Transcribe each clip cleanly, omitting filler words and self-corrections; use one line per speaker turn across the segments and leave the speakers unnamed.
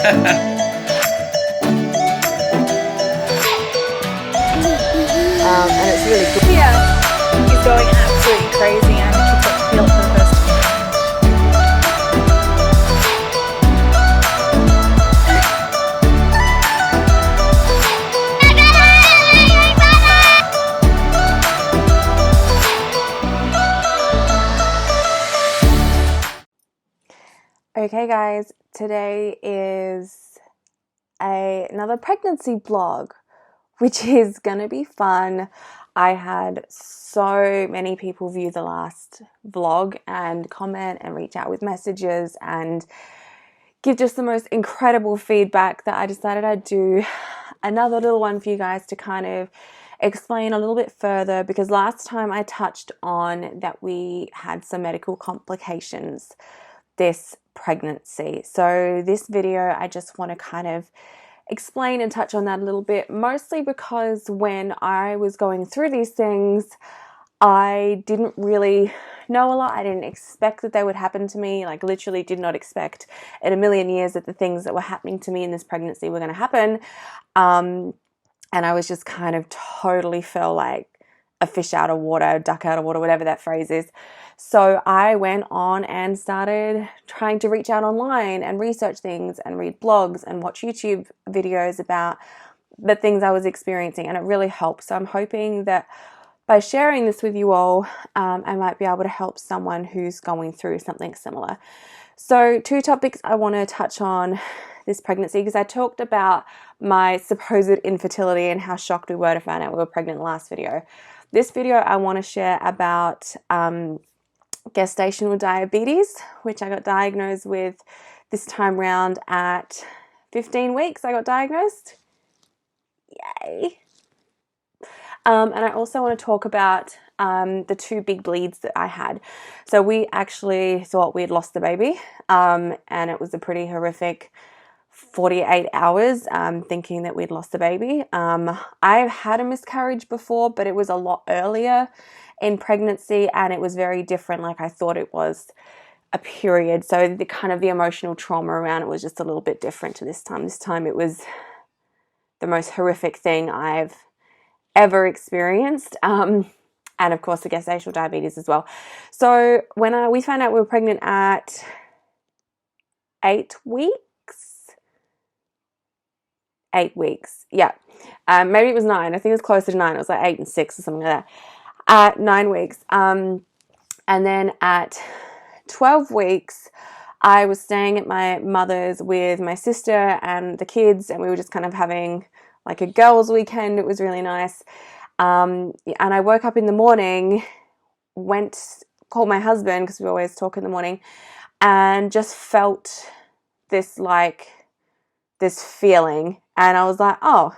And it's really good.
Yeah, he's going absolutely crazy, and I can feel it for the first time.
Okay guys, today is another pregnancy vlog, which is gonna be fun. I had so many people view the last vlog and comment and reach out with messages and give just the most incredible feedback that I decided I'd do another little one for you guys to kind of explain a little bit further, because last time I touched on that we had some medical complications this pregnancy. So this video, I just want to kind of explain and touch on that a little bit, mostly because when I was going through these things, I didn't really know a lot. I didn't expect that they would happen to me. Like, literally did not expect in a million years that the things that were happening to me in this pregnancy were going to happen. And I was just kind of totally felt like a fish out of water, duck out of water, whatever that phrase is. So I went on and started trying to reach out online and research things and read blogs and watch YouTube videos about the things I was experiencing, and it really helped. So I'm hoping that by sharing this with you all, I might be able to help someone who's going through something similar. So 2 topics I want to touch on this pregnancy, because I talked about my supposed infertility and how shocked we were to find out we were pregnant in the last video. This video I want to share about gestational diabetes, which I got diagnosed with this time round at 15 weeks. I got diagnosed. Yay. And I also want to talk about the 2 big bleeds that I had. So we actually thought we'd lost the baby, and it was a pretty horrific 48 hours thinking that we'd lost the baby. I've had a miscarriage before, but it was a lot earlier in pregnancy, and it was very different. Like, I thought it was a period, so the kind of the emotional trauma around it was just a little bit different to this time. This time it was the most horrific thing I've ever experienced, and of course the gestational diabetes as well. So when we found out we were pregnant at 8 weeks, yeah, maybe it was 9. I think it was closer to 9. It was like 8 and 6 or something like that. At 9 weeks, and then at 12 weeks, I was staying at my mother's with my sister and the kids, and we were just kind of having like a girls' weekend. It was really nice. And I woke up in the morning, called my husband, because we always talk in the morning, and just felt this feeling. And I was like, oh,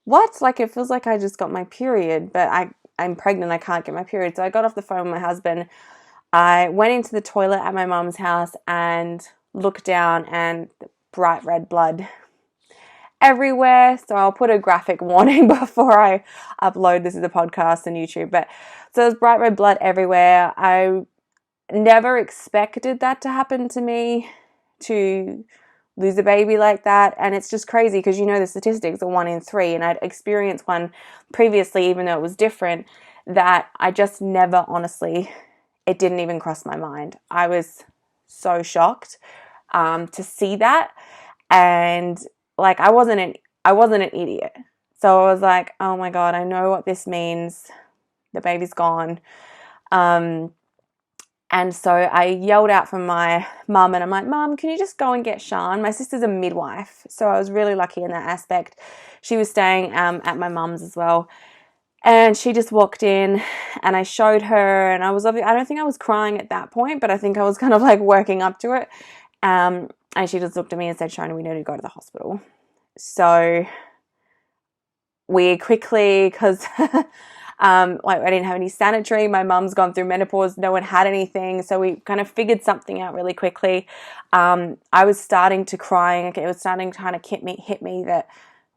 what? Like, it feels like I just got my period, but I'm pregnant. I can't get my period. So I got off the phone with my husband. I went into the toilet at my mom's house and looked down, and bright red blood everywhere. So I'll put a graphic warning before I upload this as a podcast on YouTube. But so there's bright red blood everywhere. I never expected that to happen to me, to lose a baby like that. And it's just crazy, because you know the statistics are 1 in 3, and I'd experienced one previously, even though it was different, that I just never, honestly, it didn't even cross my mind. I was so shocked to see that, and like, I wasn't an idiot. So I was like, oh my God, I know what this means. The baby's gone. And so I yelled out from my mum, and I'm like, Mum, can you just go and get Sean? My sister's a midwife, so I was really lucky in that aspect. She was staying at my mum's as well. And she just walked in, and I showed her, and I don't think I was crying at that point, but I think I was kind of like working up to it. And she just looked at me and said, Shona, we need to go to the hospital. So we quickly, because like, I didn't have any sanitary. My mum's gone through menopause. No one had anything. So we kind of figured something out really quickly. I was starting to cry. It was starting to kind of hit me that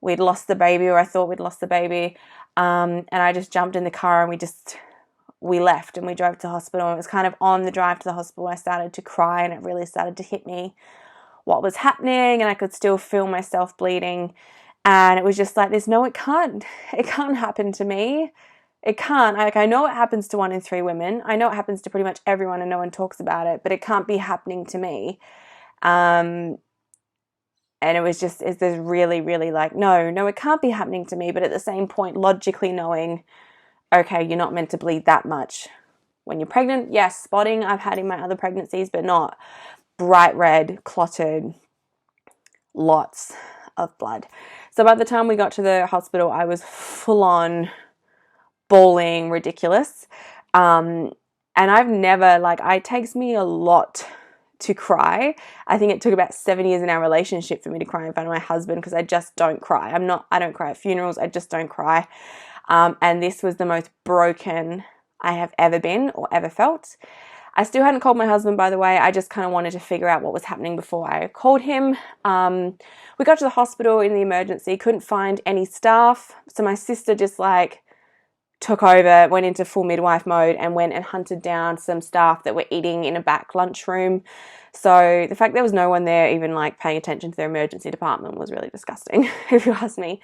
we'd lost the baby, or I thought we'd lost the baby. And I just jumped in the car, and we left, and we drove to the hospital. It was kind of on the drive to the hospital I started to cry, and it really started to hit me what was happening, and I could still feel myself bleeding. And it was just like this, no, it can't happen to me. It can't. Like, I know it happens to 1 in 3 women. I know it happens to pretty much everyone and no one talks about it, but it can't be happening to me. And it was just, it's this really, really like, no, it can't be happening to me. But at the same point, logically knowing, okay, you're not meant to bleed that much when you're pregnant. Yes, spotting I've had in my other pregnancies, but not bright red, clotted, lots of blood. So by the time we got to the hospital, I was full on bawling ridiculous. And I've never, like, it takes me a lot to cry. I think it took about 7 years in our relationship for me to cry in front of my husband, because I just don't cry. I don't cry at funerals. I just don't cry. And this was the most broken I have ever been or ever felt. I still hadn't called my husband, by the way. I just kind of wanted to figure out what was happening before I called him. We got to the hospital in the emergency, couldn't find any staff. So my sister just like took over, went into full midwife mode, and went and hunted down some staff that were eating in a back lunchroom. So the fact there was no one there even like paying attention to their emergency department was really disgusting, if you ask me.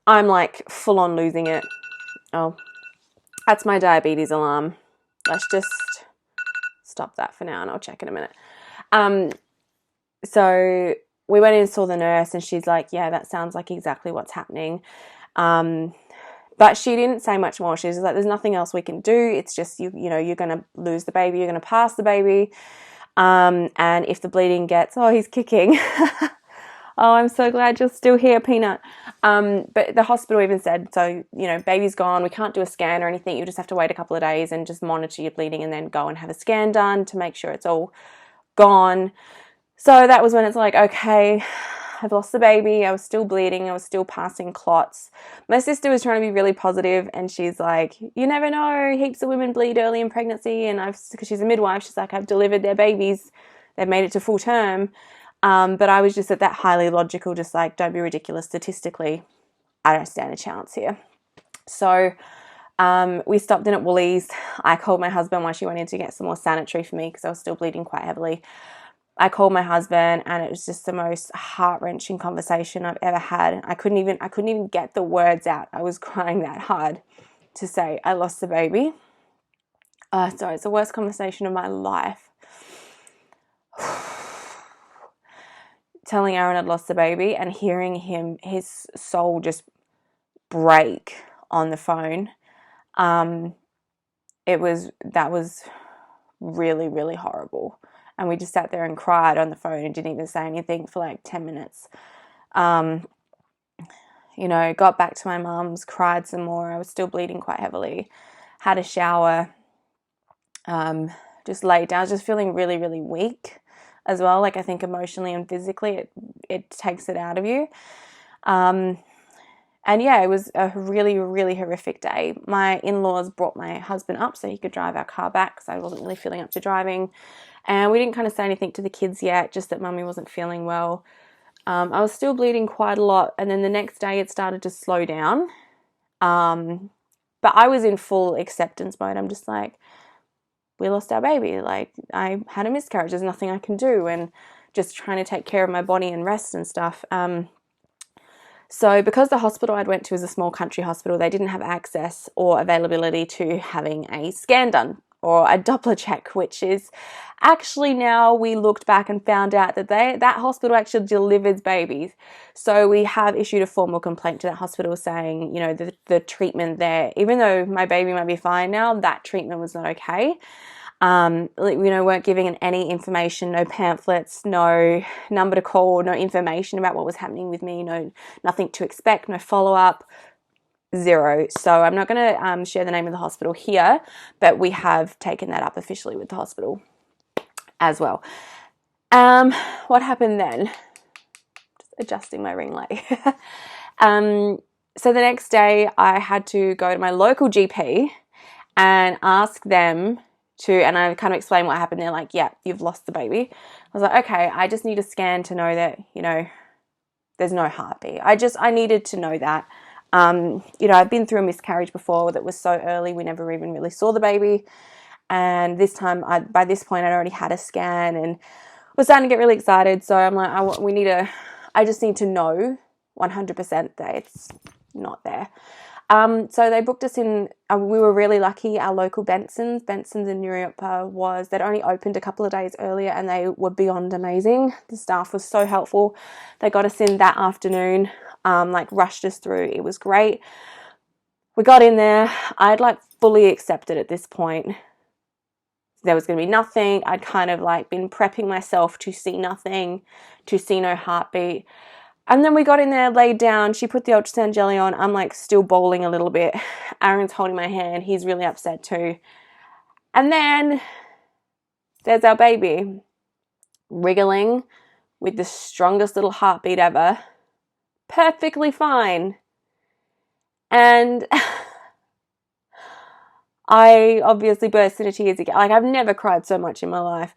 I'm like full on losing it. Oh, that's my diabetes alarm. Let's just stop that for now and I'll check in a minute. So we went in and saw the nurse, and she's like, yeah, that sounds like exactly what's happening. But she didn't say much more. She was like, there's nothing else we can do. It's just, you're going to lose the baby. You're going to pass the baby. And if the bleeding gets, oh, he's kicking. Oh, I'm so glad you're still here, Peanut. But the hospital even said, so, baby's gone. We can't do a scan or anything. You just have to wait a couple of days and just monitor your bleeding and then go and have a scan done to make sure it's all gone. So that was when it's like, okay, I've lost the baby. I was still bleeding. I was still passing clots. My sister was trying to be really positive, and she's like, you never know. Heaps of women bleed early in pregnancy. And because she's a midwife, she's like, I've delivered their babies. They've made it to full term. But I was just at that highly logical, just like, don't be ridiculous. Statistically, I don't stand a chance here. So we stopped in at Woolies. I called my husband while she went in to get some more sanitary for me, because I was still bleeding quite heavily. I called my husband, and it was just the most heart-wrenching conversation I've ever had. I couldn't even get the words out. I was crying that hard to say I lost the baby. So it's the worst conversation of my life. Telling Aaron I'd lost the baby and hearing his soul just break on the phone. That was really, really horrible. And we just sat there and cried on the phone and didn't even say anything for like 10 minutes. Got back to my mum's, cried some more. I was still bleeding quite heavily. Had a shower. Just laid down. I was just feeling really, really weak as well. Like, I think emotionally and physically it takes it out of you. And yeah, it was a really, really horrific day. My in-laws brought my husband up so he could drive our car back, because I wasn't really feeling up to driving. And we didn't kind of say anything to the kids yet, just that mummy wasn't feeling well. I was still bleeding quite a lot. And then the next day it started to slow down. But I was in full acceptance mode. I'm just like, we lost our baby. Like, I had a miscarriage. There's nothing I can do. And just trying to take care of my body and rest and stuff. So because the hospital I'd went to was a small country hospital, they didn't have access or availability to having a scan done or a Doppler check, which is actually, now we looked back and found out that that hospital actually delivers babies. So we have issued a formal complaint to that hospital saying, the treatment there, even though my baby might be fine now, that treatment was not okay. Weren't giving any information, no pamphlets, no number to call, no information about what was happening with me, nothing to expect, no follow-up, zero. So I'm not going to share the name of the hospital here, but we have taken that up officially with the hospital as well. What happened then? Just adjusting my ring light. So the next day I had to go to my local GP and ask them and I kind of explained what happened. They're like, yeah, you've lost the baby. I was like, okay, I just need a scan to know that, there's no heartbeat. I needed to know that. I've been through a miscarriage before that was so early, we never even really saw the baby. And this time, by this point, I'd already had a scan and was starting to get really excited. So I'm like, I just need to know 100% that it's not there. So they booked us in. We were really lucky. Our local Benson's in Europe they'd only opened a couple of days earlier, and they were beyond amazing. The staff was so helpful. They got us in that afternoon, rushed us through. It was great. We got in there. I'd fully accepted at this point there was going to be nothing. I'd kind of been prepping myself to see nothing, to see no heartbeat. And then we got in there, laid down. She put the ultrasound jelly on. I'm still bawling a little bit. Aaron's holding my hand. He's really upset too. And then there's our baby wriggling with the strongest little heartbeat ever. Perfectly fine. And I obviously burst into tears again. I've never cried so much in my life.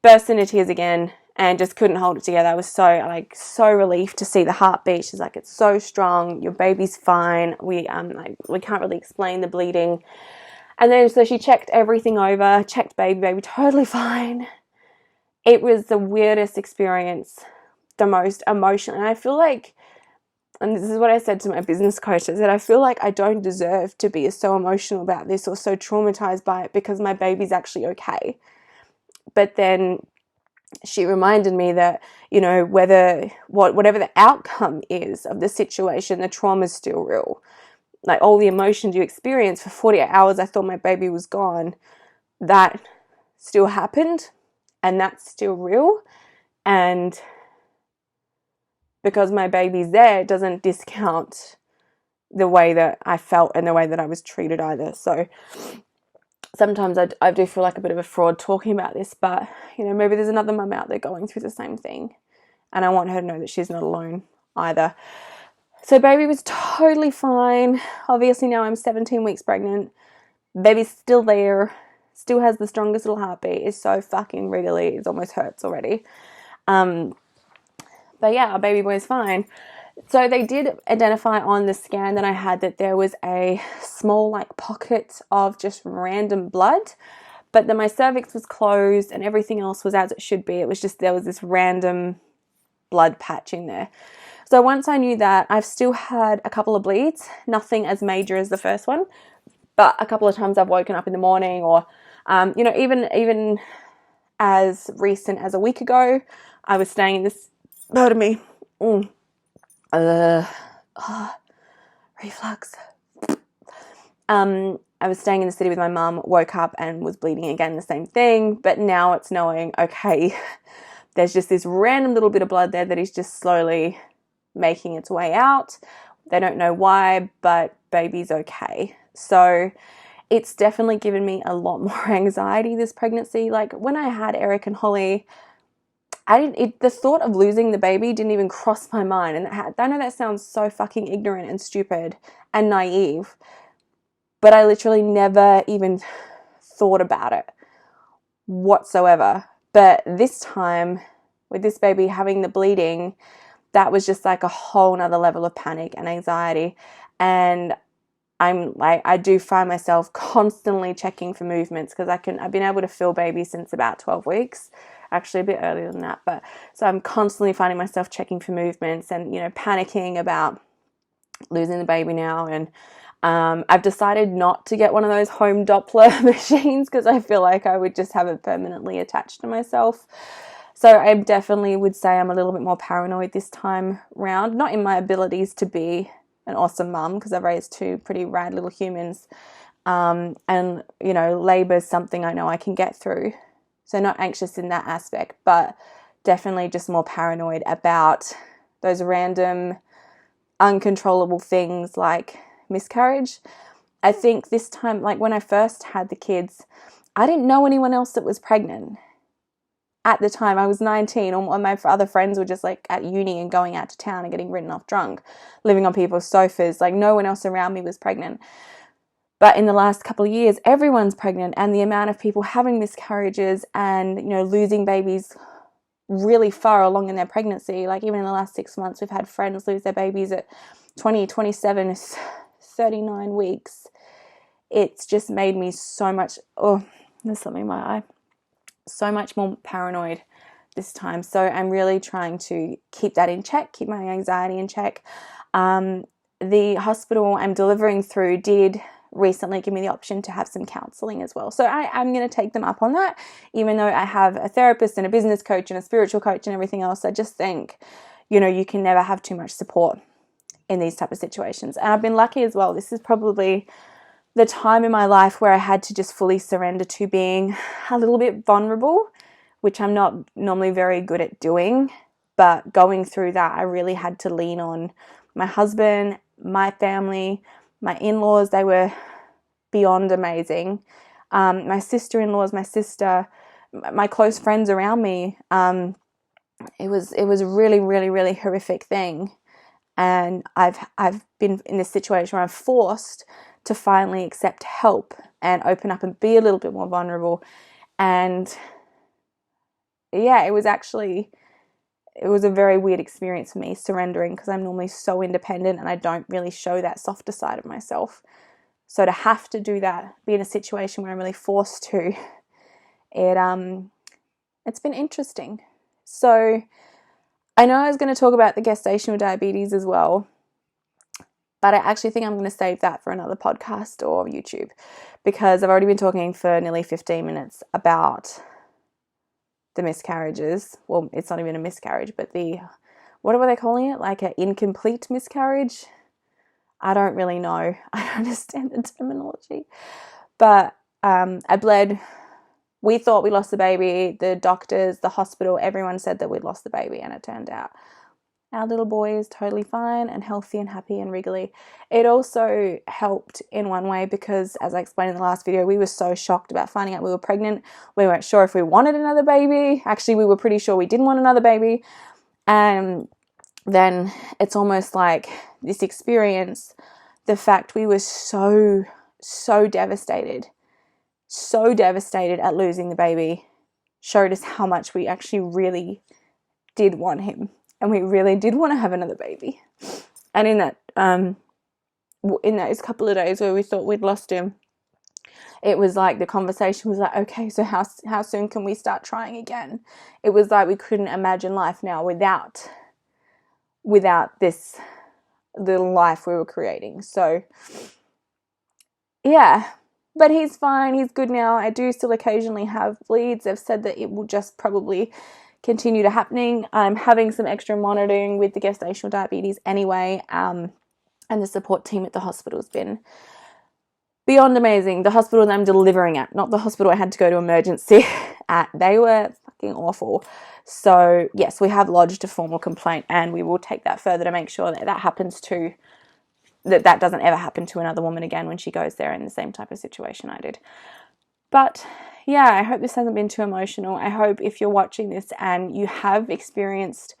Burst into tears again and just couldn't hold it together. I was so relieved to see the heartbeat. She's like, it's so strong. Your baby's fine. We can't really explain the bleeding. And then so she checked everything over, checked baby totally fine. It was the weirdest experience, the most emotional. And I feel like, and this is what I said to my business coach, I said, I feel like I don't deserve to be so emotional about this or so traumatized by it because my baby's actually okay. But then she reminded me that, whatever the outcome is of the situation, the trauma is still real. All the emotions you experience for 48 hours, I thought my baby was gone. That still happened, and that's still real. And because my baby's there, it doesn't discount the way that I felt and the way that I was treated either. So sometimes I do feel like a bit of a fraud talking about this, but, maybe there's another mum out there going through the same thing. And I want her to know that she's not alone either. So baby was totally fine. Obviously now I'm 17 weeks pregnant. Baby's still there. Still has the strongest little heartbeat. Is so fucking wriggly. It almost hurts already. But yeah, our baby boy's fine. So they did identify on the scan that I had that there was a small pocket of just random blood, but then my cervix was closed and everything else was as it should be. It was just, there was this random blood patch in there. So once I knew that, I've still had a couple of bleeds, nothing as major as the first one, but a couple of times I've woken up in the morning or, even as recent as a week ago, I was staying in this, pardon me, reflux. I was staying in the city with my mum, woke up and was bleeding again, the same thing, but now it's knowing, okay, there's just this random little bit of blood there that is just slowly making its way out. They don't know why, but baby's okay. So it's definitely given me a lot more anxiety this pregnancy. When I had Eric and Holly, the thought of losing the baby didn't even cross my mind. And I know that sounds so fucking ignorant and stupid and naive, but I literally never even thought about it whatsoever. But this time, with this baby having the bleeding, that was just a whole nother level of panic and anxiety. And I do find myself constantly checking for movements because I've been able to feel baby since about 12 weeks, actually a bit earlier than that. But so I'm constantly finding myself checking for movements and, panicking about losing the baby now. And I've decided not to get one of those home Doppler machines because I feel like I would just have it permanently attached to myself. So I definitely would say I'm a little bit more paranoid this time round, not in my abilities to be an awesome mum because I've raised two pretty rad little humans. And, labor is something I know I can get through. So not anxious in that aspect, but definitely just more paranoid about those random uncontrollable things like miscarriage. I think this time, when I first had the kids, I didn't know anyone else that was pregnant. At the time, I was 19, all my other friends were just at uni and going out to town and getting written off drunk, living on people's sofas. No one else around me was pregnant. But in the last couple of years, everyone's pregnant, and the amount of people having miscarriages and, losing babies really far along in their pregnancy. Even in the last 6 months, we've had friends lose their babies at 20, 27, 39 weeks. It's just made me so much, there's something in my eye, so much more paranoid this time. So I'm really trying to keep that in check, keep my anxiety in check. The hospital I'm delivering through did recently give me the option to have some counseling as well. So I'm going to take them up on that, even though I have a therapist and a business coach and a spiritual coach and everything else. I just think, you can never have too much support in these type of situations. And I've been lucky as well. This is probably the time in my life where I had to just fully surrender to being a little bit vulnerable, which I'm not normally very good at doing. But going through that, I really had to lean on my husband, my family, my in-laws. They were beyond amazing. My sister-in-laws, my sister, my close friends around me. It was a really, really, really horrific thing. And I've been in this situation where I'm forced to finally accept help and open up and be a little bit more vulnerable. And yeah, it was a very weird experience for me, surrendering, because I'm normally so independent and I don't really show that softer side of myself. So to have to do that, be in a situation where I'm really forced to, it's been interesting. So I know I was going to talk about the gestational diabetes as well, but I actually think I'm going to save that for another podcast or YouTube, because I've already been talking for nearly 15 minutes about the miscarriages. Well, it's not even a miscarriage, but what were they calling it? Like an incomplete miscarriage? I don't really know. I don't understand the terminology. But I bled. We thought we lost the baby. The doctors, the hospital, everyone said that we'd lost the baby, and it turned out our little boy is totally fine and healthy and happy and wriggly. It also helped in one way because, as I explained in the last video, we were so shocked about finding out we were pregnant. We weren't sure if we wanted another baby. Actually, we were pretty sure we didn't want another baby. And then it's almost like this experience, the fact we were so devastated at losing the baby, showed us how much we actually really did want him. And we really did want to have another baby. And in those couple of days where we thought we'd lost him, it was like the conversation was like, okay, so how soon can we start trying again? It was like we couldn't imagine life now without this little life we were creating. So yeah, but he's fine. He's good now. I do still occasionally have bleeds. They've said that it will just probably continue to happening. I'm having some extra monitoring with the gestational diabetes anyway, and the support team at the hospital has been beyond amazing. The hospital that I'm delivering at, not the hospital I had to go to emergency at, they were fucking awful. So yes, we have lodged a formal complaint, and we will take that further to make sure that happens to, that doesn't ever happen to another woman again when she goes there in the same type of situation I did. But yeah, I hope this hasn't been too emotional. I hope if you're watching this and you have experienced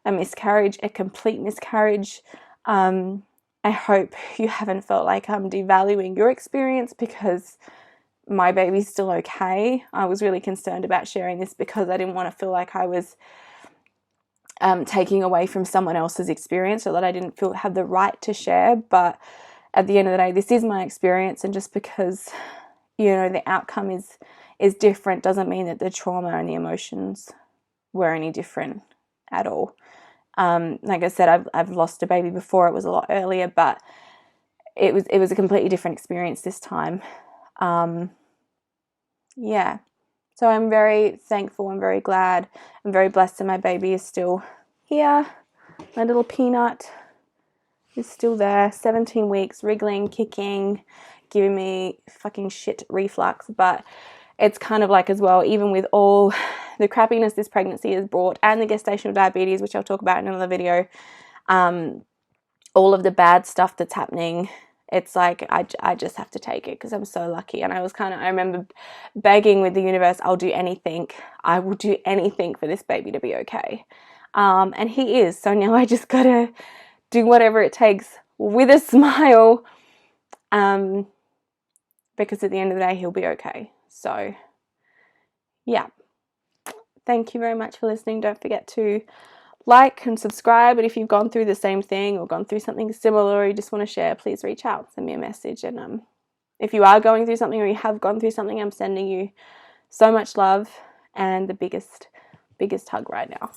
a miscarriage, a complete miscarriage, I hope you haven't felt like I'm devaluing your experience, because my baby's still okay. I was really concerned about sharing this because I didn't want to feel like I was taking away from someone else's experience, or that I didn't have the right to share. But at the end of the day, this is my experience, and just because the outcome is different doesn't mean that the trauma and the emotions were any different at all. Like I said, I've lost a baby before. It was a lot earlier, but it was a completely different experience this time. Yeah. So I'm very thankful. I'm very glad. I'm very blessed that my baby is still here. My little peanut is still there. 17 weeks, wriggling, kicking, giving me fucking shit reflux. But it's kind of like, as well, even with all the crappiness this pregnancy has brought, and the gestational diabetes, which I'll talk about in another video, all of the bad stuff that's happening, it's like I just have to take it because I'm so lucky. And I remember begging with the universe, I'll do anything. I will do anything for this baby to be okay. And he is. So now I just gotta do whatever it takes with a smile, because at the end of the day, he'll be okay. So yeah, thank you very much for listening. Don't forget to like and subscribe. And if you've gone through the same thing or gone through something similar, or you just want to share, please reach out, send me a message. And if you are going through something, or you have gone through something, I'm sending you so much love and the biggest biggest hug right now.